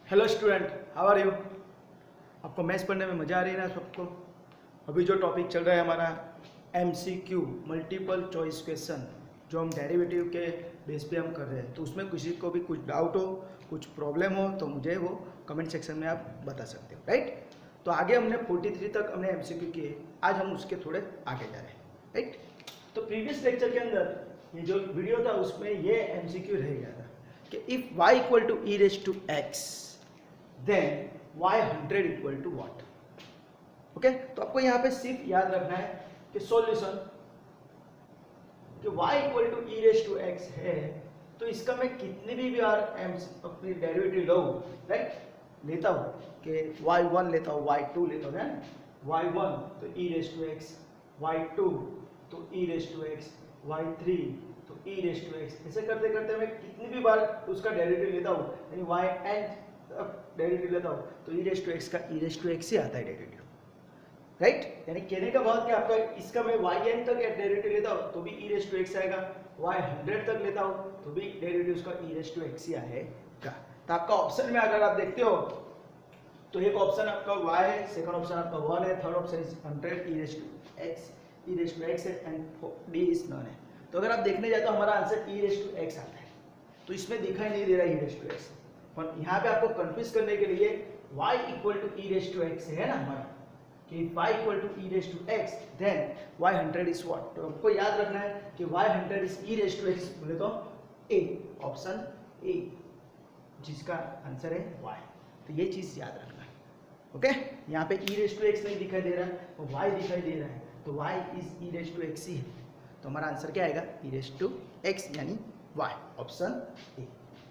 Hello student, how are you. आपको maths पढ़ने में मज़ा आ रही है ना सबको। अभी जो टॉपिक चल रहा है हमारा एमसीक्यू मल्टीपल चॉइस क्वेश्चन, जो हम डेरिवेटिव के बेस पे हम कर रहे हैं, तो उसमें किसी को भी कुछ डाउट हो, कुछ प्रॉब्लम हो, तो मुझे वो कमेंट सेक्शन में आप बता सकते हो, राइट। तो आगे हमने 43 तक हमने एमसीक्यू किए, आज हम उसके थोड़े आगे जा रहे हैं, राइट। तो प्रीवियस लेक्चर के अंदर ये जो वीडियो था उसमें ये एमसीक्यू रह गया था कि if y equal to e raise to x then y 100 equal to what. Okay, तो आपको यहाँ पे सिर्फ याद रखना है कि सॉल्यूशन कि y equal to e raise to x है, तो इसका मैं कितने भी बार अपनी डेरिवेटिव लूँ, राइट, लेता हूँ कि y1 लेता हूँ, y2 लेता हूँ, है ना। y1 तो ई रेज टू एक्स, y2 तो ई रेज टू एक्स, y3 तो ई रेज टू एक्स। ऐसे करते करते मैं कितनी भी बार उसका डेरिवेटिव लेता हूँ, यानी yn डेरिवेटिव लेता हूँ, तो ई रेज टू एक्स का ई रेज टू एक्स ही आता है डेरिवेटिव, राइट। यानी कहने का बहुत कि आपका इसका मैं yn तक डेरिवेटिव लेता हूँ तो भी ई रेज टू एक्स आएगा, y100 तक लेता हूँ तो भी डेरिवेटिव उसका ई रेज टू एक्स ही आएगा। तो आपका ऑप्शन में अगर आप देखते हो तो एक ऑप्शन आपका y है, सेकंड ऑप्शन आपका 1 है, third option is 100 e raise to x है, एंड डी इज नॉन है। तो अगर आप देखने जाए तो हमारा answer e raise to x आता है, तो इसमें दिखाई नहीं दे रहा ई रेज टू एक्स, पर यहाँ पे आपको कंफ्यूज करने के लिए y equal to e raise to x है ना हमारा, कि y equal to e raise to x then y 100 is what. तो आपको याद रखना है कि y 100 is e raise to x, बोले तो ए, ऑप्शन ए, जिसका आंसर है y। तो ये चीज याद रखना है, ओके। यहाँ पे ई रेज टू एक्स नहीं दिखाई दे रहा है, वो y दिखाई दे रहा है, तो y is e raise to x ही है, तो हमारा आंसर क्या आएगा, ई रेज टू एक्स यानी y, ऑप्शन ए।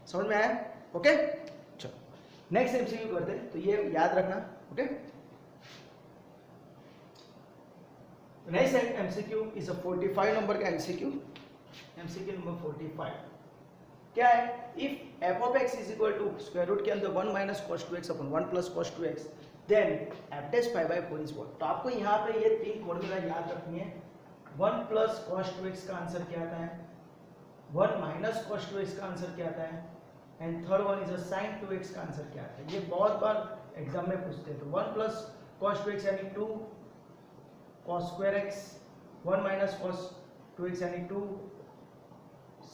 समझ में आया, ओके। चलो नेक्स्ट एमसीक्यू करते हैं, तो ये याद रखना, okay. Next MCQ is a 45 number का एमसीक्यू, एमसीक्यू नंबर 45 क्या है, if f of x is equal to square root के अंदर 1 minus cos two x upon 1 plus cos two x then f dash pi by 4 is what. तो आपको यहाँ पे ये तीन फॉर्मूला याद रखनी है। 1 प्लस कॉस टू एक्स का आंसर क्या आता है, 1 माइनस कॉस टू एक्स का आंसर क्या आता है, and third one is a sine 2x का आंसर क्या आता है। ये बहुत बार एग्जाम में पूछते हैं। तो 1 प्लस कॉस 2x यानी 2 cos square x, 1 minus cos 2x यानी 2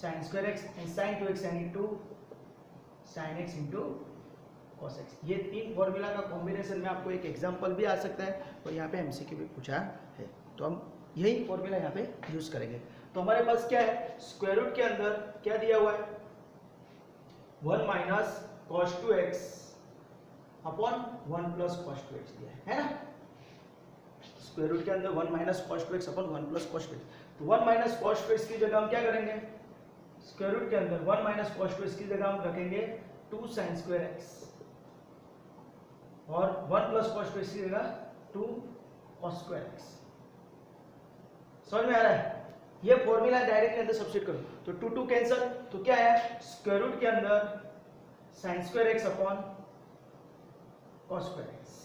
sine square x, and sine 2x यानी 2 sine x into cos x। ये तीन फॉर्मूला का कॉम्बिनेशन में आपको एक एग्जाम्पल भी आ सकता है और यहाँ पे एमसीक्यू भी पूछा है, तो हम यही फॉर्मूला यहाँ पे यूज करेंगे। तो हमारे पास क्या है, स्क्वायर रूट के अंदर क्या दिया हुआ है, 1 minus cos 2x upon 1 plus cos 2x दिया है ना। स्क्वायर रूट के अंदर 1 minus cos 2x upon 1 plus cos 2x, तो 1 माइनस कॉस 2x की जगह हम क्या करेंगे, स्क्वायर रूट के अंदर 1 माइनस कॉस 2x की जगह हम रखेंगे 2 साइन स्क्वायर x, और 1 प्लस कॉस 2x की जगह 2 कॉस स्क्वायर x। समझ में आ रहा है, ये फॉर्मूला डायरेक्टली अंदर सब्स्टिट्यूट करो, तो 2 2 कैंसिल, तो क्या है, स्क्वायर रूट के अंदर sin square x upon cos square x।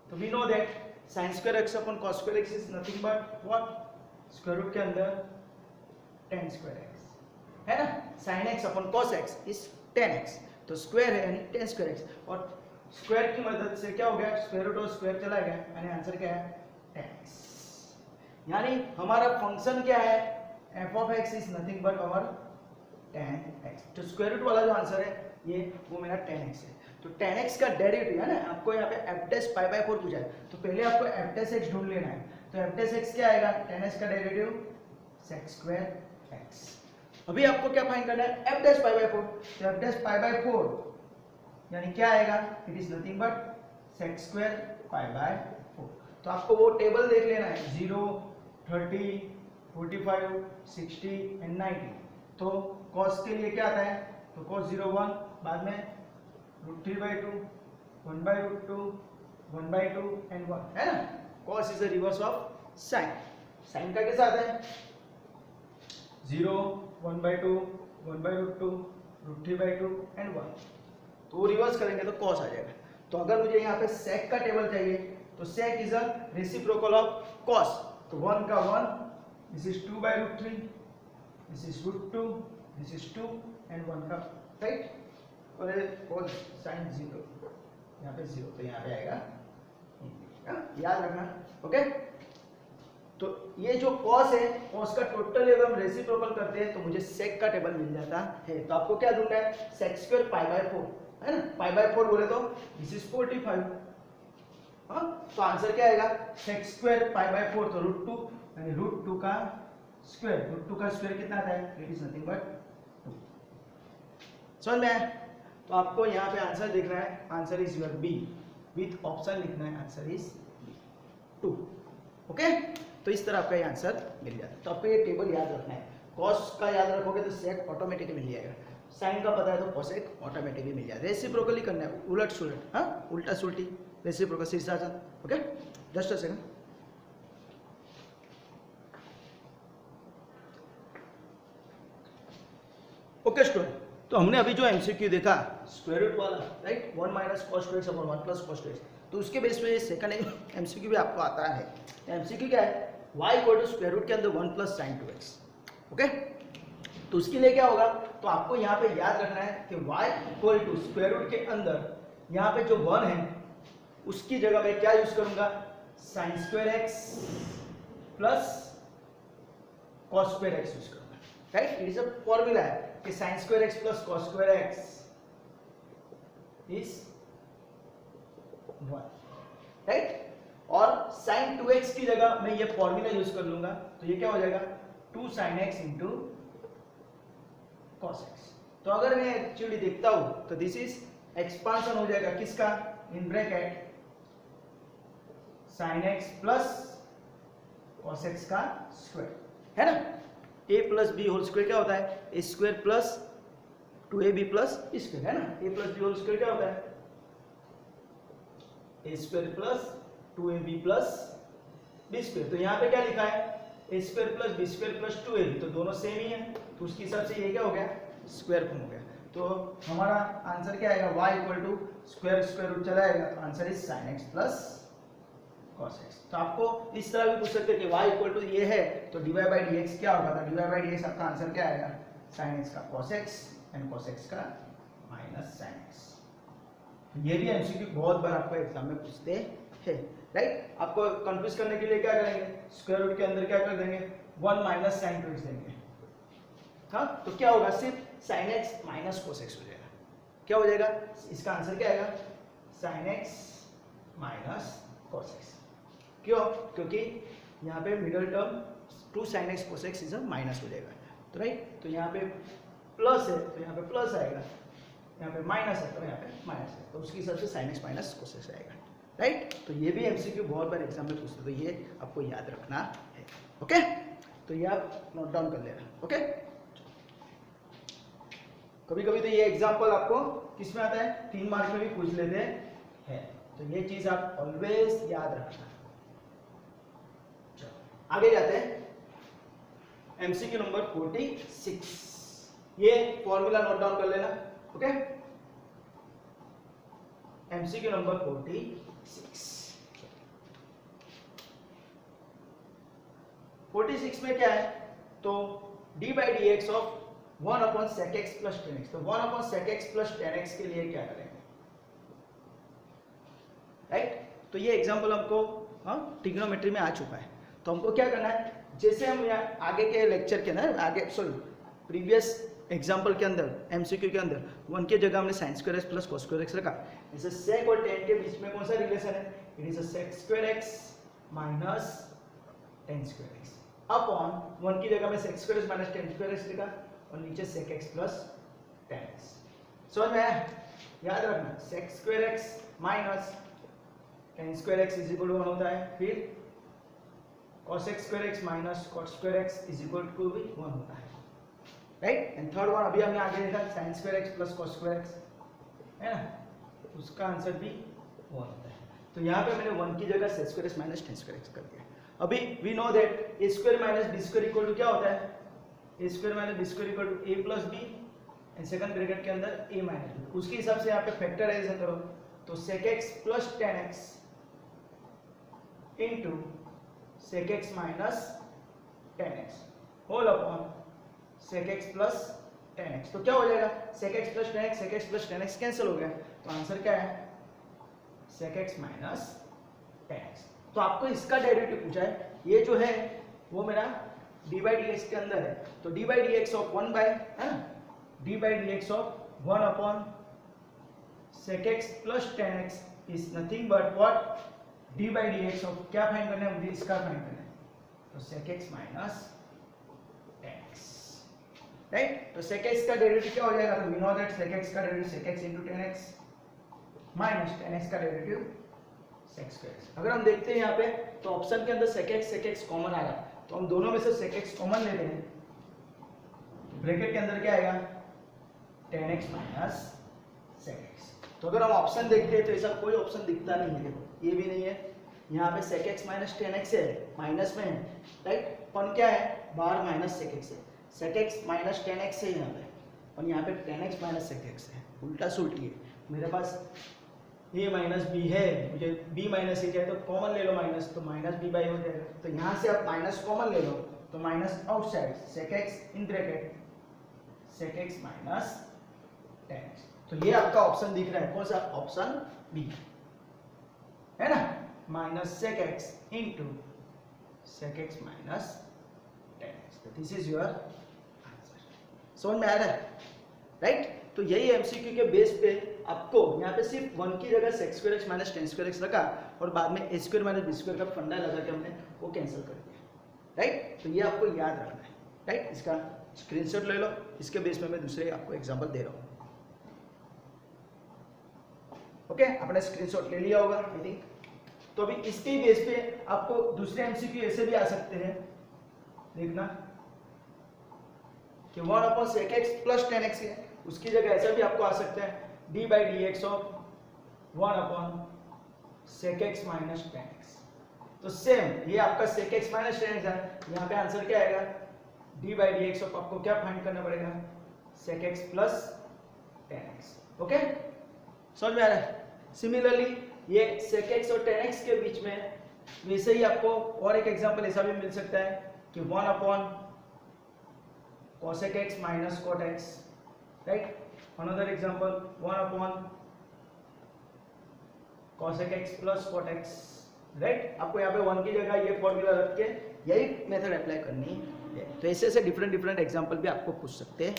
तो we know that sin square x upon cos square x is nothing but what, square root के अंदर tan स्क्वायर x है ना। sin x upon cos x is tan x, तो square है यानी tan square x, और square की मदद से क्या हो गया, स्क्वायर रूट और स्क्वायर चला गया, यानी आंसर क्या है, tan x। यानी हमारा फंक्शन क्या है, f of x is nothing but our tan x। तो स्क्वायर रूट वाला जो आंसर है ये वो मेरा tan x है। तो tan x का डेरिवेटिव है ना, आपको यहाँ पे f डैश पाई बाय 4 पूछा है, तो पहले आपको f डैश x ढूंढ लेना है। तो f डैश x क्या आएगा, tan x का डेरिवेटिव sec स्क्वायर x। अभी आपको क्या फाइंड करना है, f डैश पाई बाय 4, तो f डैश पाई बाय 4 यानी क्या आएगा, it is nothing but sec square pi by 4। तो आपको वो टेबल देख लेना है, 0 30 45 60 एंड 90। तो cos के लिए क्या आता है, तो cos 0 1, बाद में √3/2 1/√2 1/2 एंड 1 है ना। cos is the reverse of sin। sin का कैसा आता है, 0 1/2 1/√2 √3/2 एंड 1। तो रिवर्स करेंगे तो cos आ जाएगा। तो अगर मुझे यहाँ पे sec का टेबल चाहिए, तो sec is a reciprocal of cos, तो 1 का 1, this is 2/√3, this is √2, this is 2 and 1 का, राइट। और cos sin 0 यहाँ पे 0 तो यहाँ पे आएगा, याद रखना। ओके, तो ये जो cos है, cos का टोटल अगर हम रेसिप्रोकल करते हैं तो मुझे sec का टेबल मिल जाता है। तो आपको क्या ढूंढना है, sec स्क्वायर पाई बाय 4 है ना, पाई बाय 4 बोले तो दिस इज 45। हाँ, तो आंसर क्या आएगा, sec स्क्वायर पाई बाय 4 तो √2 यानी √2 का स्क्वायर, √2 का स्क्वायर कितना आता है, इट इज नथिंग बट 2। समझ में आया? तो आपको यहाँ पे आंसर दिख रहा है, answer is your B, with option लिखना है, आंसर इज 2। ओके, तो इस तरह आपका ये आंसर मिल जाता है। तो आपको ये टेबल याद रखना है, कॉस का याद रखोगे तो सेक ऑटोमेटिकली मिल जाएगा, साइन का पता है तो कोसेक ऑटोमेटिकली मिल जाएगा। रेसिप्रोकली करना है, उलट सुलट, हाँ उल्टा सुल्टी, रेसिप्रोकल शीर्षासन। Okay, just a second. Okay student, तो हमने अभी जो एमसीक्यू देखा स्क्वायर रूट वाला, right, 1 minus cos 2x upon 1 plus cos 2x, तो उसके बेस पे सेकंड एमसीक्यू भी आपको आता है। एमसीक्यू क्या है, y equal to square root के अंदर 1 प्लस साइन 2x। ओके, तो उसके लिए क्या होगा, तो आपको यहाँ पे याद रखना है कि y equal to square root के अंदर यहाँ पे जो 1 है उसकी जगह मैं क्या यूज करूंगा, sine square x plus cos square x use करूंगा, right. It is a formula है कि sine square x plus cos square x is 1, right. और sin 2x की जगह मैं ये फॉर्मूला यूज कर लूंगा, तो ये क्या हो जाएगा 2 sin x into cos x। तो अगर मैं एक्चुअली देखता हूं तो दिस इज एक्सपांशन हो जाएगा किसका, in bracket sin x plus cos x का स्क्वायर, है ना। a plus b whole square क्या होता है, a square plus 2ab plus square, है ना। a plus b whole square क्या होता है, a square plus 2ab plus b square. तो यहाँ पे क्या लिखा है, a square plus b square plus 2ab, तो दोनों सेम ही है, तो उसके हिसाब से ये क्या हो गया, स्क्वायर फॉर्म हो गया। तो हमारा आंसर क्या आएगा, y equal to square square root चला जाएगा, तो answer is sin x plus cos x। तो आपको इस तरह भी पूछ सकते हैं कि y इक्वल टू ये है तो dy बाई dx क्या होगा, तो dy बाई dx आपका आंसर क्या आएगा, sin x का cos x and cos x का माइनस sin x। ये भी एमसीक्यू बहुत बार आपको एग्जाम में पूछते हैं, राइट। आपको कंफ्यूज करने के लिए क्या करेंगे, स्क्वायर रूट के अंदर क्या कर देंगे, 1 माइनस sin 2x देंगे, हाँ। तो क्या होगा, सिर्फ sin x minus cos x हो जाएगा, क्या हो जाएगा, इसका आंसर क्या आएगा, sin x minus cos x। क्यों, क्योंकि यहाँ पे middle term 2 sin x cos x is a minus हो जाएगा, तो राइट। तो यहाँ पे प्लस है तो यहाँ पे प्लस आएगा, यहाँ पे माइनस है तो यहाँ पे माइनस है, तो उसके हिसाब से sin x minus cos x आएगा, राइट। तो ये भी एमसीक्यू बहुत बार एग्जाम में पूछते, तो ये आपको याद रखना है। ओके, तो ये आप नोट डाउन कर लेना। ओके, कभी कभी तो ये एग्जाम्पल आपको किस में आता है, 3 मार्क में भी पूछ लेते हैं, तो ये चीज आप ऑलवेज याद रखना। चलो आगे जाते हैं, एमसीक्यू नंबर 46, ये फॉर्मूला नोट डाउन कर लेना। ओके, एमसीक्यू नंबर 46 में क्या है, तो d by d x of 1 upon sec x plus 10x, तो 1 upon sec x plus 10x के लिए क्या करेंगे, राइट। तो ये एग्जांपल हमको ट्रिग्नोमेट्री में आ चुका है, तो हमको क्या करना है, जैसे हम आगे के लेक्चर के अंदर, आगे सॉरी प्रीवियस एग्जाम्पल के अंदर एमसीक्यू के अंदर 1 की जगह हमने sin square x plus cos square x रखा, जैसे sec और tan के बीच में कौन सा रिलेशन है, it is a sec square x minus tan square x upon 1 की जगह में sec square x minus tan square x लिखा और नीचे sec x plus tan x। समझ में आया, याद रखना sec square x minus tan square x is equal to 1 होता है, फिर cos x square x minus cot square x is equal to भी 1 होता है, राइट। एंड थर्ड वन अभी हमने आगे देखा sin square x plus cos square x, है ना, उसका आंसर भी 1 होता है। तो यहाँ पे मैंने 1 की जगह sec square x minus tan square x कर दिया। अभी we know that a square minus b square equal to क्या होता है, a square minus b square equal to a plus b and second bracket के अंदर a माइनस b, उसके हिसाब से यहाँ पे फैक्टराइजेशन करो तो sec x plus tan x into sec x minus tan x whole upon sec x plus 10x। तो क्या हो जाएगा sec x plus 10x, sec x plus 10x cancel हो गया, तो आंसर क्या है sec x माइनस 10x। तो आपको इसका डेरिवेटिव पूछा है, ये जो है वो मेरा डी बाई डी एक्स के अंदर है, तो D by d x of 1 by है ना, D by d x of 1 upon sec x plus 10x is nothing but what D by d x of, क्या फाइंड करना है मुझे, इसका फाइंड करना है, तो sec x minus 10x, right. तो sec x का डेरिवेटिव क्या हो जाएगा, तो we know that sec x का derivative sec x into 10x minus 10x का डेरिवेटिव sec square x। अगर हम देखते हैं यहाँ पे तो ऑप्शन के अंदर sec x कॉमन आ रहा है, तो हम दोनों में से sec x कॉमन ले रहे हैं, ब्रैकेट के अंदर क्या आएगा 10x माइनस sec x। तो अगर हम ऑप्शन देखते हैं तो ऐसा कोई ऑप्शन दिखता नहीं है, देखो ये भी नहीं है, यहाँ पे sec x माइनस 10x है, माइनस में है, राइट, अपन क्या है बाहर माइनस sec x है, sec x माइनस 10x है यहाँ पे, और यहाँ पे 10x माइनस sec x है, उल्टा सुल्टी है। मेरे पास a माइनस बी है, मुझे b माइनस a चाहिए, तो कॉमन ले लो माइनस, तो माइनस b बाई हो जाएगा, तो यहाँ से आप माइनस कॉमन ले लो, तो minus outside sec x in bracket sec x minus 10x। तो ये आपका ऑप्शन दिख रहा है, कौन सा ऑप्शन बी है ना, minus sec x into sec x minus 10x। तो दिस इज योर आंसर। समझ में आ रहा है, राइट। तो यही एमसीक्यू के बेस पे आपको यहाँ पे सिर्फ 1 की जगह sec square x minus 10 square x रखा, और बाद में a square minus b square का फंडा लगा के हमने वो कैंसिल कर दिया, राइट। तो ये आपको याद रखना है, राइट। इसका स्क्रीनशॉट ले लो, इसके बेस में मैं दूसरे आपको एग्जांपल दे रहा हूँ। ओके, आपने स्क्रीनशॉट ले लिया होगा आई थिंक। तो अभी इसके बेस पे आपको दूसरे एमसीक्यू ऐसे भी आ सकते हैं, देखना कि 1 upon sec x plus 10x है, उसकी जगह ऐसा भी आपको आ सकता है D by d x of 1 upon sec x minus 10x। तो सेम ये आपका sec x माइनस 10x है, यहाँ पे आंसर क्या आएगा D by d x of, आपको क्या फाइंड करना पड़ेगा sec x plus 10x। Okay, समझ में आ रहा है। सिमिलरली ये sec x और 10x के बीच में वैसे ही आपको और एक एग्जांपल ऐसा भी मिल सकता है कि 1 upon cosec x minus cot x, right. Another example 1 upon cosec x plus cot x, right. आपको यहाँ पे 1 की जगह ये फॉर्मूला रख के यही मेथड अप्लाई करनी है। तो ऐसे ऐसे डिफरेंट एग्जांपल भी आपको पूछ सकते हैं,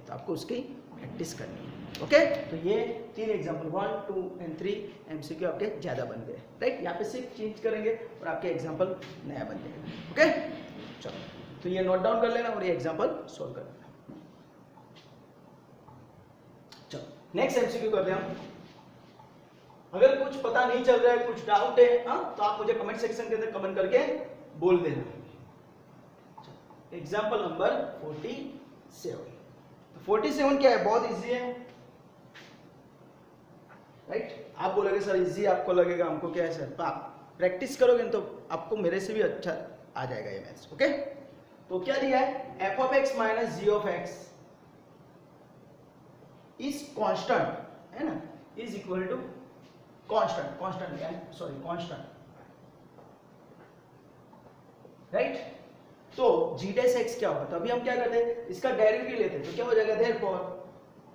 तो आपको उसकी प्रैक्टिस करनी है। ओके, तो ये 3 एग्जांपल 1, 2 एंड 3 एमसीक्यू आपके ज़्यादा बन गए, राइट। यहाँ पे सिर्फ चेंज करेंगे और आपके एग्जांपल नया बन जाएगा। ओके, चलो, तो ये नोट डाउन कर लेना और ये एग्जांपल सोल्व कर लेना। चलो नेक्स्ट एमसीक्यू करते हैं हम। अगर कुछ पता नहीं चल रहा है, कुछ डाउट है, तो आप मुझे कमेंट सेक्शन के अंदर कमेंट करके बोल देना। Example number 47। 47 क्या है, बहुत इजी है, राइट। आप बोलोगे सर इजी आपको लगेगा, हमको क्या है सर, तो आप प्रैक्टिस करोगे तो आपको मेरे से भी अच्छा आ जाएगा ये मैथ्स। ओके, तो क्या दिया है, f of x minus g of x is constant, है ना, is equal to constant, right. तो g डैश x क्या होगा, तो अभी हम क्या करते हैं, इसका डेरिवेटिव लेते हैं, तो क्या हो जाएगा, therefore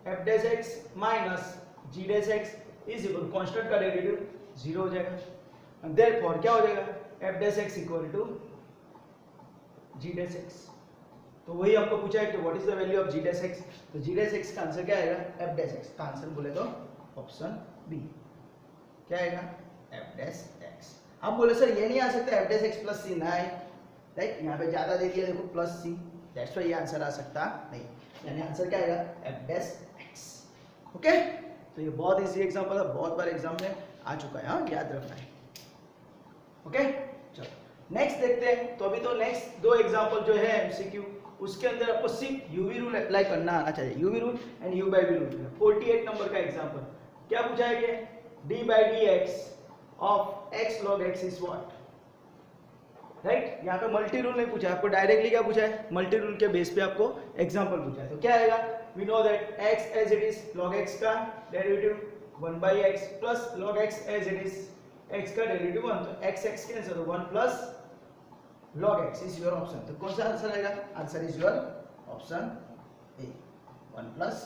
f dash x minus g dash x is equal, constant का डेरिवेटिव 0 हो जाएगा, देयरफॉर क्या हो जाएगा, f dash x equal to g dash x। तो वही हमको पूछा है कि what is the value of g dash x, तो g डैश x का आंसर क्या आएगा, f डैश x का आंसर बोले तो ऑप्शन बी क्या आएगा, f डैश x। आप बोले सर ये नहीं आ सकता f dash x plus c ना है, राइट, यहाँ पे ज्यादा दे दिया देखो प्लस c, दैट्स व्हाई ये आंसर आ सकता नहीं, यानी आंसर क्या आएगा, f डैश x। ओके, तो ये बहुत इजी एग्जांपल है, बहुत बार एग्जाम में आ चुका है, हाँ याद रखना है। ओके, चलो नेक्स्ट देखते हैं। तो अभी तो नेक्स्ट 2 एग्जांपल जो है एमसीक्यू, उसके अंदर आपको सिर्फ यूवी रूल अप्लाई करना आना चाहिए, uv rule and u by v rule. 48 नंबर का एग्जांपल क्या पूछा है कि d by d x of x log x is what, right. यहाँ पे मल्टी रूल नहीं पूछा है आपको, डायरेक्टली क्या पूछा है, मल्टी रूल के बेस पे आपको एग्जांपल पूछा है। तो क्या आएगा, we know that x as it is log x का derivative 1 by x plus log x as it is x का डेरिवेटिव 1, तो x x कैंसिल, तो 1 plus log x is your option. तो कौन सा आंसर आएगा, answer is your option A, 1 plus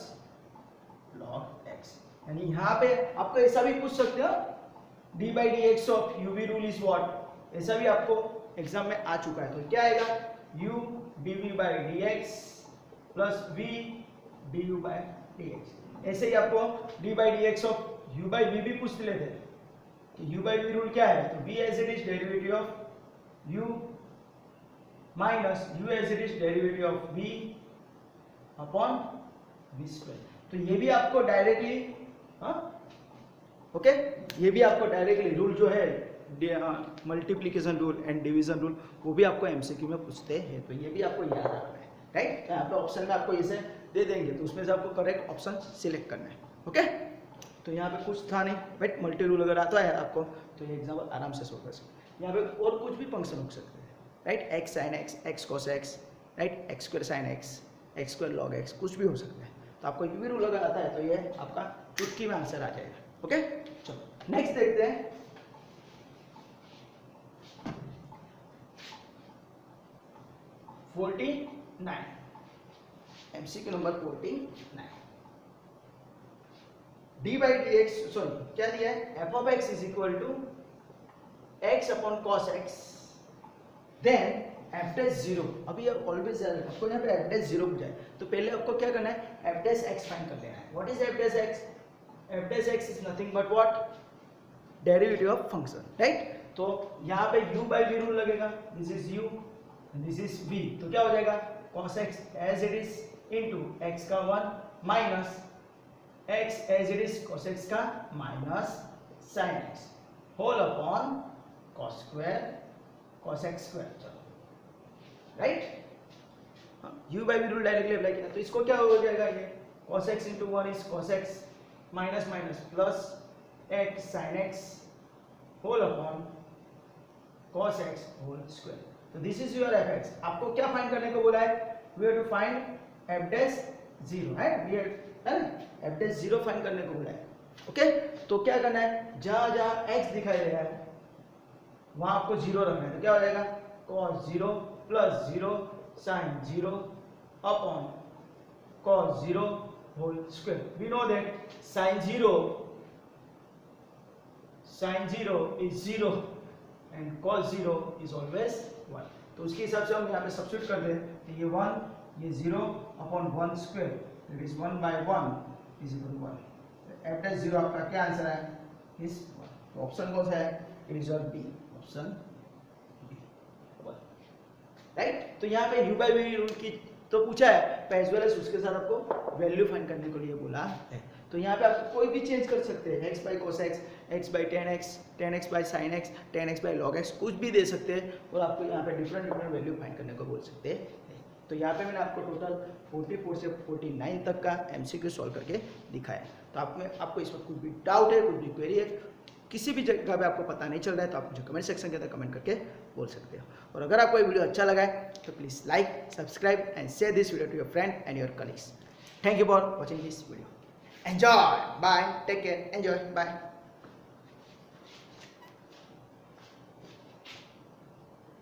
log x। यानी यहाँ पे आपको ऐसा भी पूछ सकते हो, d by d x of u v rule is what, ऐसा भी आपको एग्जाम में आ चुका है। तो क्या आएगा, u dv by d x plus v du by d x. ऐसे ही आपको d by d x of u by v भी पूछ लेते हैं कि u बाई v रूल क्या है, तो v as it is derivative of u minus u as it is derivative of v upon v square. तो ये भी आपको डायरेक्टली ओके, ये भी आपको डायरेक्टली रूल जो है multiplication rule and division rule, वो भी आपको एमसीक्यू में पूछते हैं। तो ये भी आपको याद रखना है, राइट। यहाँ पे ऑप्शन में आपको इसे दे देंगे, तो उसमें से आपको करेक्ट ऑप्शन सिलेक्ट करना है। ओके, तो यहाँ पे कुछ था नहीं, बट मल्टी रूल अगर आता है आपको तो ये एग्जाम्पल आराम से सोल्व कर सकते हैं। यहाँ पे और कुछ भी फंक्शन हो सकते हैं, right, x sine x, x cos x, right, x square sine x, x square log x, कुछ भी हो सकता है। तो आपको यू भी रूल अगर आता है तो ये आपका चुटकी में आंसर आ जाएगा। ओके, चलो नेक्स्ट देखते हैं। MCQ number 49, d by d x, sorry क्या दिया है, f of x is equal to x upon cos x, then f dash zero. अभी ऑलवेज आपको यहाँ पे एफ डैश जीरो पूछा है, तो पहले आपको क्या करना है, एफ डैश एक्स फाइंड कर लेना है। What is f dash x, f dash x is nothing but what, derivative of function, right. तो यहाँ पे u बाई v रूल लगेगा, this is u this is v, तो क्या हो जाएगा, cos x as it is into x का 1 minus x as it is cos x का minus sin x whole upon cos square cos x square, चलो right. u by v rule directly apply किया, तो इसको क्या हो जाएगा, ये cos x into 1 is cos x minus minus plus x sin x whole upon cos x whole square. तो this is your f x. आपको क्या फाइंड करने को बोला है, we have to find f dash zero, है ना, F dash zero find करने को बोला है। ओके, तो क्या करना है, जहां जहां x दिखाई दे रहा है वहां आपको जीरो रखना है। तो क्या हो जाएगा, cos zero plus zero sin zero upon cos zero whole square. We know that sin zero is zero and cos zero is always 1। तो उसके हिसाब से हम यहाँ पे सब्स्टिट्यूट कर दें, तो ये 1 ये 0 upon 1 square, that is 1 by 1 is equal to 1। F dash zero आपका क्या आंसर है, इज 1। तो ऑप्शन कौन सा है, it is your B, option B, right. तो यहाँ पे u बाई v रूल की तो पूछा है, एज वेल एज उसके साथ आपको वैल्यू फाइंड करने के लिए बोला है। तो यहाँ पे आप कोई भी चेंज कर सकते हैं, x by cos x, x by ten x by sine x, 10x by log x, कुछ भी दे सकते हैं और आपको यहाँ पे डिफरेंट वैल्यू फाइंड करने को बोल सकते हैं। तो यहाँ पे मैंने आपको टोटल 44 से 49 तक का MCQ सॉल्व करके दिखाया है। तो आपको इस वक्त कुछ भी डाउट है, कुछ भी क्वेरी है, किसी भी जगह पे आपको पता नहीं चल रहा है, तो आप मुझे कमेंट सेक्शन के अंदर कमेंट करके बोल सकते हो। और अगर आपको ये वीडियो अच्छा लगा है तो please like, subscribe and share this video to your friend and your colleagues. Thank you for watching this video. Enjoy. Bye. Take care. Enjoy. Bye.